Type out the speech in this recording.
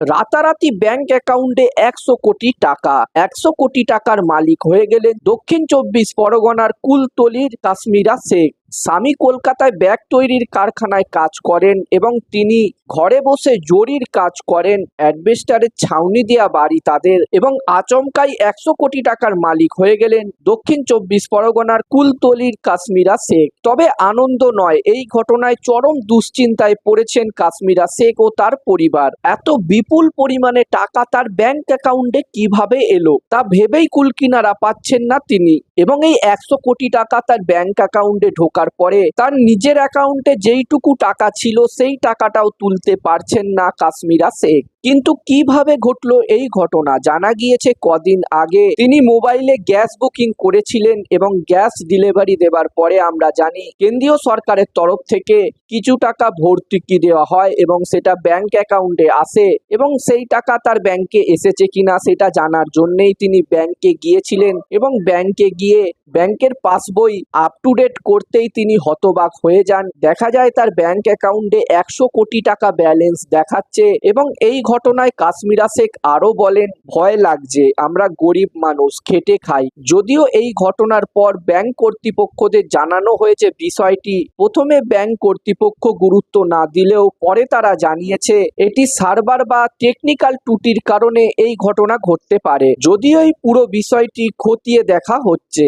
রাতারাতি ব্যাংক অ্যাকাউন্টে ১০০ কোটি টাকা। ১০০ কোটি টাকার মালিক হয়ে গেলেন দক্ষিণ চব্বিশ পরগনার কুলতলির কাশ্মীরা শেখ। স্বামী কলকাতায় ব্যাগ তৈরির কারখানায় কাজ করেন এবং তিনি ঘরে বসে জরির কাজ করেন। অ্যাডবেস্টারের ছাউনি দেওয়া বাড়ি তাদের, এবং আচমকাই ১০০ কোটি টাকার মালিক হয়ে গেলেন দক্ষিণ চব্বিশ পরগনার কুলতলির কাশ্মীরা শেখ। তবে আনন্দ নয়, এই ঘটনায় চরম দুশ্চিন্তায় পড়েছেন কাশ্মীরা শেখ ও তার পরিবার। এত বিপুল পরিমাণে টাকা তার ব্যাংক অ্যাকাউন্টে কিভাবে এলো তা ভেবেই কুলকিনারা পাচ্ছেন না তিনি। এবং এই ১০০ কোটি টাকা তার ব্যাংক অ্যাকাউন্টে ঢোকার পরে তার নিজের অ্যাকাউন্টে যেইটুকু টাকা ছিল সেই টাকাটাও তুলতে পারছেন না কাশ্মীরা শেখ। কিন্তু কিভাবে ঘটলো এই ঘটনা? জানা গিয়েছে কদিন আগে তিনি মোবাইলে গ্যাস বুকিং করেছিলেন এবং গ্যাস ডেলিভারি দেবার পরে আমরা জানি কেন্দ্রীয় সরকারের তরফ থেকে কিছু টাকা ভর্তুকি দেওয়া হয় এবং সেটা ব্যাংক অ্যাকাউন্টে আসে, এবং সেই টাকা তার ব্যাংকে এসেছে কিনা সেটা জানার জন্যই তিনি ব্যাংকে গিয়েছিলেন এবং ব্যাংকে গিয়ে ব্যাংকের পাসবই আপ টু ডেট করতেই তিনি হতবাক হয়ে যান। দেখা যায় তার ব্যাংক অ্যাকাউন্টে ১০০ কোটি টাকা ব্যালেন্স দেখাচ্ছে। এবং এই ঘটনায় কাশ্মীরা শেখ আরো বলেন, ভয় লাগছে, আমরা গরিব মানুষ, খেটে খাই। যদিও এই ঘটনার পর ব্যাংক কর্তৃপক্ষদের জানানো হয়েছে বিষয়টি। প্রথমে ব্যাংক কর্তৃপক্ষ গুরুত্ব না দিলেও পরে তারা জানিয়েছে এটি সার্ভার বা টেকনিক্যাল ত্রুটির কারণে এই ঘটনা ঘটতে পারে। যদিও এই পুরো বিষয়টি খতিয়ে দেখা হচ্ছে।